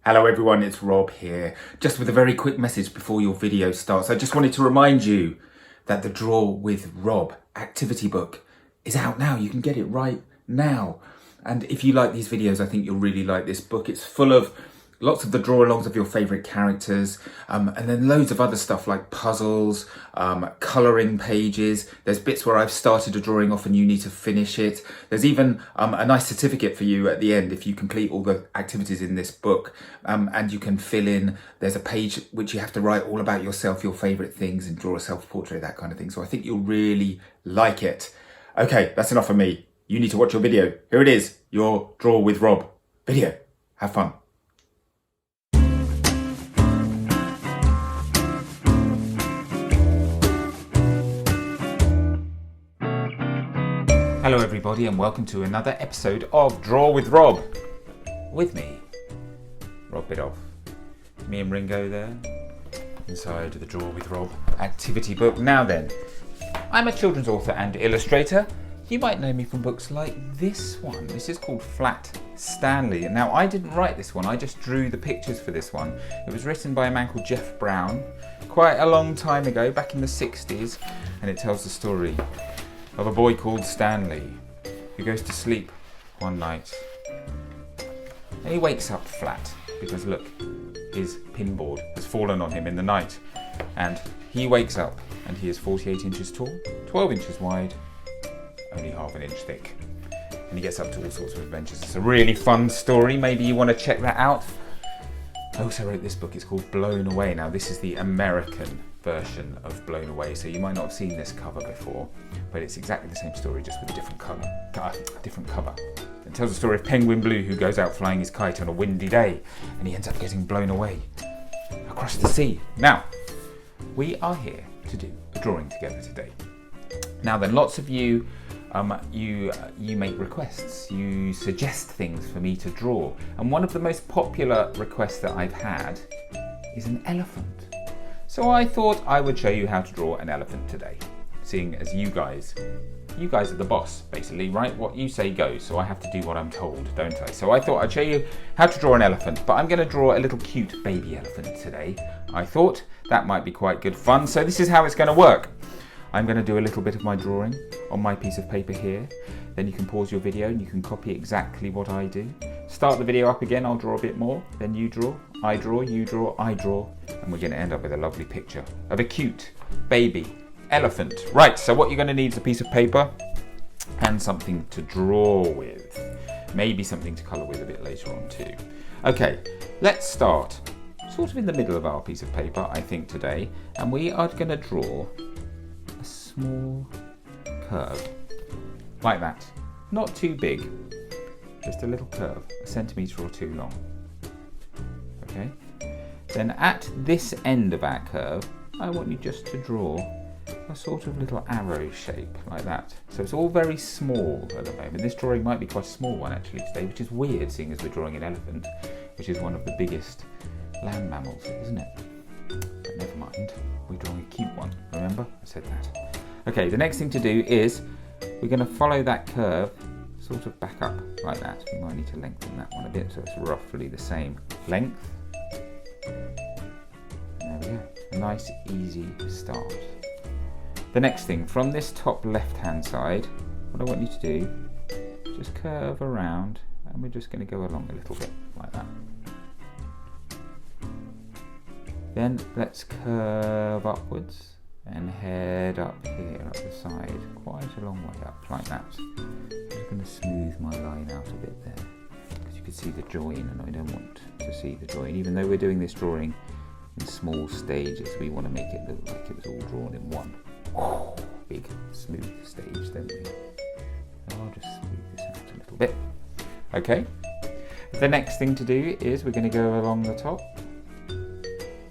Hello everyone, it's Rob here. Just with a very quick message before your video starts. I just wanted to remind you that the Draw with Rob activity book is out now. You can get it right now. And if you like these videos, I think you'll really like this book. It's full of lots of the draw-alongs of your favourite characters, and then loads of other stuff like puzzles, colouring pages. There's bits where I've started a drawing off and you need to finish it. There's even a nice certificate for you at the end if you complete all the activities in this book, and you can fill in. There's a page which you have to write all about yourself, your favourite things, and draw a self-portrait, that kind of thing. So I think you'll really like it. Okay, that's enough for me. You need to watch your video. Here it is, your Draw with Rob video. Have fun. Hello everybody and welcome to another episode of Draw with Rob. With me, Rob Biddulph. Me and Ringo there, inside the Draw with Rob activity book. Now then, I'm a children's author and illustrator. You might know me from books like this one. This is called Flat Stanley. And now I didn't write this one, I just drew the pictures for this one. It was written by a man called Jeff Brown quite a long time ago, back in the 60s, and it tells the story of a boy called Stanley who goes to sleep one night and he wakes up flat because look, his pinboard has fallen on him in the night, and he wakes up and he is 48 inches tall, 12 inches wide, only half an inch thick, and he gets up to all sorts of adventures. It's a really fun story. Maybe you want to check that out. I also wrote this book. It's called Blown Away. Now this is the American version of Blown Away, so you might not have seen this cover before, but it's exactly the same story, just with a different cover. It tells the story of Penguin Blue, who goes out flying his kite on a windy day and he ends up getting blown away across the sea. Now we are here to do a drawing together today. Now then, lots of you you make requests, you suggest things for me to draw, and one of the most popular requests that I've had is an elephant. So I thought I would show you how to draw an elephant today, seeing as you guys are the boss, basically, right? What you say goes, so I have to do what I'm told, don't I? So I thought I'd show you how to draw an elephant, but I'm going to draw a little cute baby elephant today. I thought that might be quite good fun, so this is how it's going to work. I'm going to do a little bit of my drawing on my piece of paper here, then you can pause your video and you can copy exactly what I do. Start the video up again, I'll draw a bit more, then you draw, I draw, you draw, I draw, and we're going to end up with a lovely picture of a cute baby elephant. Right, so what you're going to need is a piece of paper and something to draw with. Maybe something to colour with a bit later on too. Okay, let's start sort of in the middle of our piece of paper, I think, today, and we are going to draw a small curve, like that. Not too big, just a little curve, a centimetre or two long. Okay? Then at this end of our curve, I want you just to draw a sort of little arrow shape, like that. So it's all very small at the moment. This drawing might be quite a small one actually today, which is weird seeing as we're drawing an elephant, which is one of the biggest land mammals, isn't it? But never mind, we're drawing a cute one, remember? I said that. Okay, the next thing to do is we're going to follow that curve sort of back up like that. We might need to lengthen that one a bit so it's roughly the same length. There we go. A nice easy start. The next thing, from this top left hand side, what I want you to do, just curve around, and we're just going to go along a little bit like that. Then let's curve upwards and head up here, up the side, quite a long way up, like that. I'm just going to smooth my line out a bit there, because you can see the join, and I don't want to see the join. Even though we're doing this drawing in small stages, we want to make it look like it was all drawn in one big, smooth stage, don't we? So I'll just smooth this out a little bit. Okay. The next thing to do is we're going to go along the top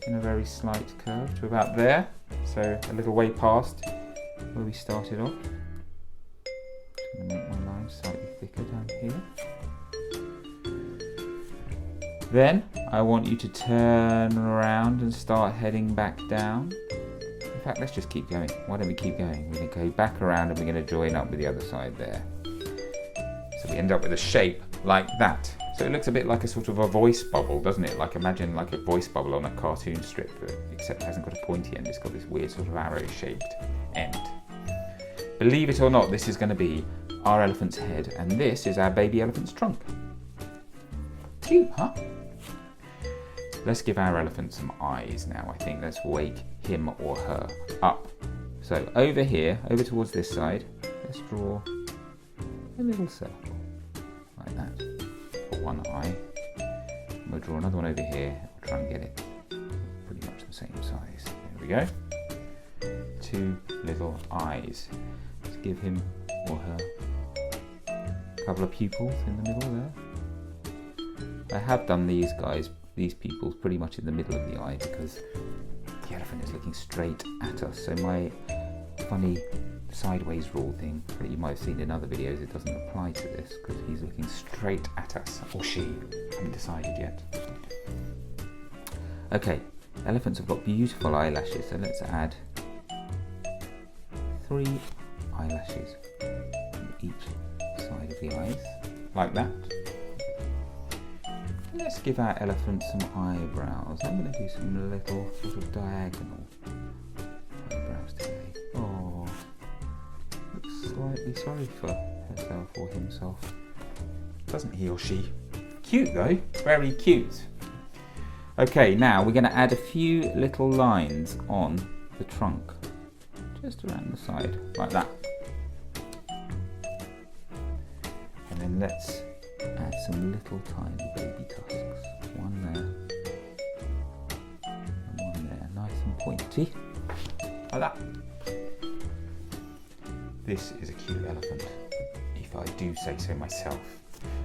in a very slight curve to about there, so a little way past where we started off. Just going to make my line slightly thicker down here. Then I want you to turn around and start heading back down. In fact, let's just keep going. Why don't we keep going? We're going to go back around and we're going to join up with the other side there. So we end up with a shape like that. So it looks a bit like a sort of a voice bubble, doesn't it? Like imagine like a voice bubble on a cartoon strip, except it hasn't got a pointy end, it's got this weird sort of arrow-shaped end. Believe it or not, this is going to be our elephant's head, and this is our baby elephant's trunk. Cute, huh? Let's give our elephant some eyes now, I think. Let's wake him or her up. So over here, over towards this side, let's draw a little circle, like that, for one eye. And we'll draw another one over here. We'll try and get it pretty much the same size. There we go. 2 little eyes. Let's give him or her a couple of pupils in the middle there. I have done these pupils pretty much in the middle of the eye because the elephant is looking straight at us. So my funny sideways rule thing that you might have seen in other videos, it doesn't apply to this because he's looking straight at us, or she, haven't decided yet. Okay, elephants have got beautiful eyelashes, so let's add 3 eyelashes on each side of the eyes, like that. Let's give our elephant some eyebrows. I'm going to do some little sort of diagonal eyebrows today. Oh, looks slightly sorry for herself or himself, doesn't he or she? Cute though, very cute. Okay, now we're going to add a few little lines on the trunk, just around the side, like that. And then let's add some little tiny baby tusks. One there, and one there, nice and pointy, like that. This is a cute elephant, if I do say so myself.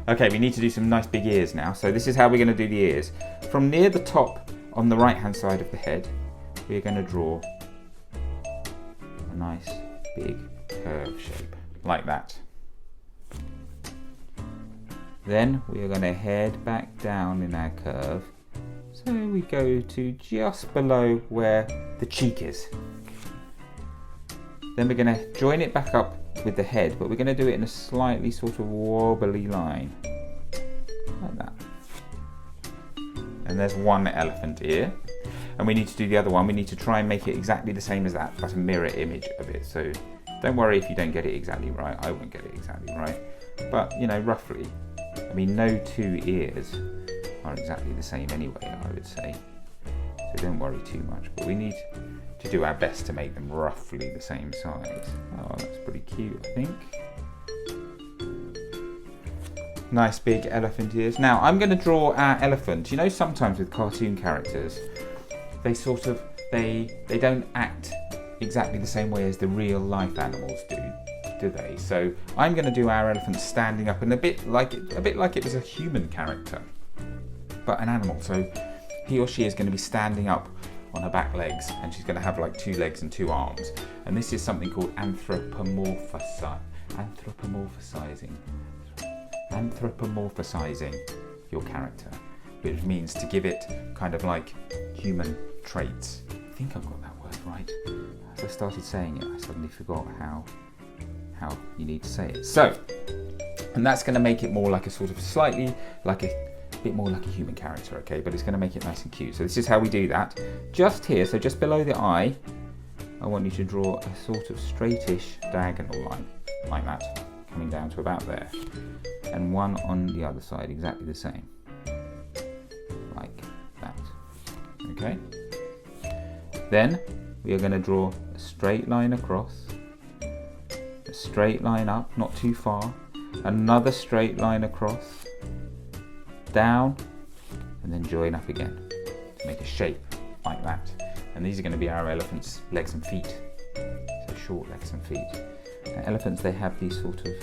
Okay, we need to do some nice big ears now. So this is how we're going to do the ears. From near the top on the right hand side of the head, we're going to draw a nice big curve shape, like that. Then we are going to head back down in our curve, so we go to just below where the cheek is. Then we're going to join it back up with the head, but we're going to do it in a slightly sort of wobbly line, like that. And there's one elephant ear, and we need to do the other one. We need to try and make it exactly the same as that, but a mirror image of it. So don't worry if you don't get it exactly right. I won't get it exactly right, but you know, roughly. I mean, no 2 ears are exactly the same anyway, I would say. So don't worry too much, but we need to do our best to make them roughly the same size. Oh, that's pretty cute, I think. Nice big elephant ears. Now, I'm going to draw our elephant. You know, sometimes with cartoon characters, they sort of, they don't act exactly the same way as the real life animals do they? So I'm going to do our elephant standing up, and a bit like it was a human character, but an animal. So he or she is going to be standing up on her back legs, and she's going to have like 2 legs and 2 arms. And this is something called anthropomorphizing your character, which means to give it kind of like human traits. I think I've got that word right. As I started saying it, I suddenly forgot how you need to say it. So, and that's going to make it more like a sort of slightly like a bit more like a human character, okay? But it's going to make it nice and cute. So this is how we do that. Just here, so just below the eye, I want you to draw a sort of straightish diagonal line, like that, coming down to about there. And one on the other side, exactly the same, like that, okay? Then we are going to draw a straight line across, a straight line up, not too far, another straight line across, down, and then join up again to make a shape like that. And these are going to be our elephant's legs and feet, so short legs and feet. Now, elephants, they have these sort of,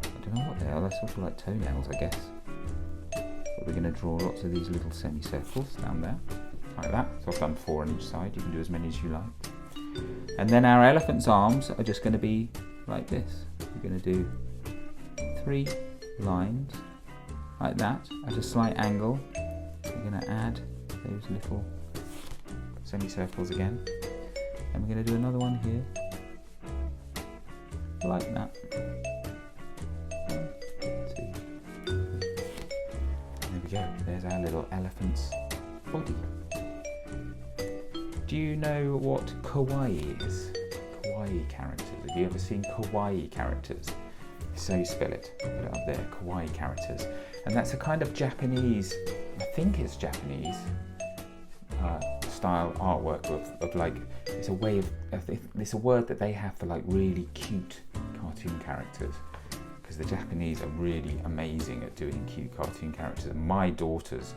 I don't know what they are, they're sort of like toenails, I guess. But we're going to draw lots of these little semicircles down there, like that. So I've done 4 on each side, you can do as many as you like. And then our elephant's arms are just going to be like this. We're going to do 3 lines like that at a slight angle. We're going to add those little semicircles again, and we're going to do another one here like that. 1, 2, 3. there's our little elephant's body. Do you know what kawaii is? Kawaii characters. Have you ever seen kawaii characters? So you spell it. Put it up there. Kawaii characters. And that's a kind of Japanese, I think it's Japanese, style artwork of like, it's a way of, it's a word that they have for like really cute cartoon characters. Because the Japanese are really amazing at doing cute cartoon characters. My daughters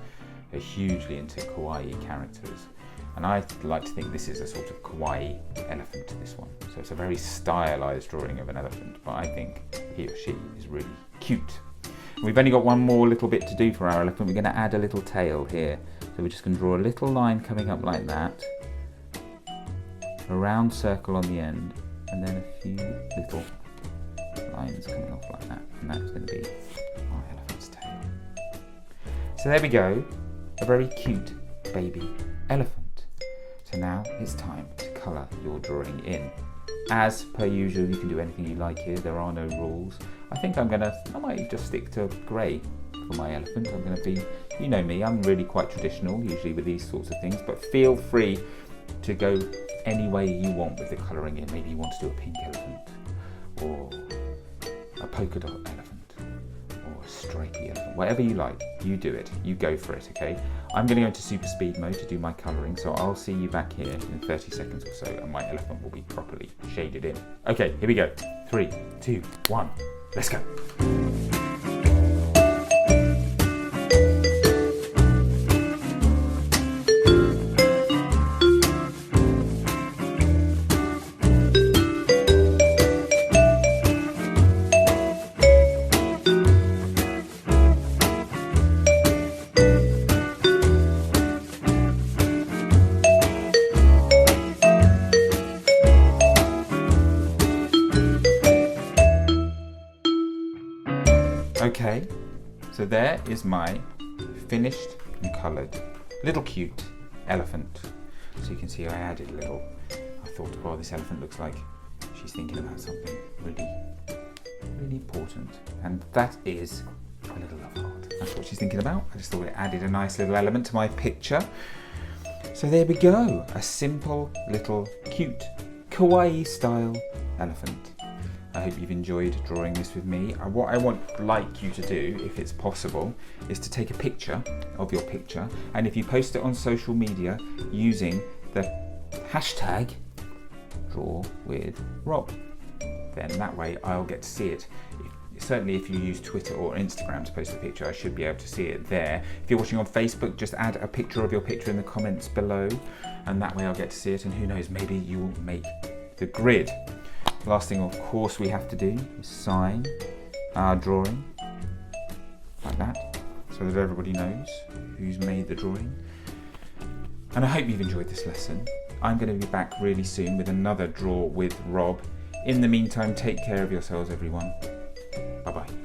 are hugely into kawaii characters. And I like to think this is a sort of kawaii elephant, this one. So it's a very stylized drawing of an elephant, but I think he or she is really cute. And we've only got one more little bit to do for our elephant. We're going to add a little tail here. So we're just going to draw a little line coming up like that, a round circle on the end, and then a few little lines coming off like that. And that's going to be our elephant's tail. So there we go, a very cute baby elephant. So now it's time to colour your drawing in. As per usual, you can do anything you like here, there are no rules. I think I might just stick to grey for my elephant. I'm going to be, you know me, I'm really quite traditional usually with these sorts of things, but feel free to go any way you want with the colouring in. Maybe you want to do a pink elephant, or a polka dot elephant, or a stripy elephant, whatever you like, you do it, you go for it, okay? I'm going to go into super speed mode to do my colouring, so I'll see you back here in 30 seconds or so, and my elephant will be properly shaded in. Okay, here we go. 3, 2, 1, let's go. Okay, so there is my finished and coloured little cute elephant. So you can see I added a little, I thought, oh, this elephant looks like she's thinking about something really important. And that is a little love heart. That's what she's thinking about. I just thought it added a nice little element to my picture. So there we go, a simple little cute kawaii style elephant. I hope you've enjoyed drawing this with me. What I would like you to do, if it's possible, is to take a picture of your picture, and if you post it on social media using the hashtag #DrawWithRob, then that way I'll get to see it. Certainly if you use Twitter or Instagram to post a picture, I should be able to see it there. If you're watching on Facebook, just add a picture of your picture in the comments below, and that way I'll get to see it, and who knows, maybe you will make the grid. Last thing, of course, we have to do is sign our drawing like that, so that everybody knows who's made the drawing. And I hope you've enjoyed this lesson. I'm going to be back really soon with another Draw with Rob. In the meantime, take care of yourselves, everyone. Bye-bye.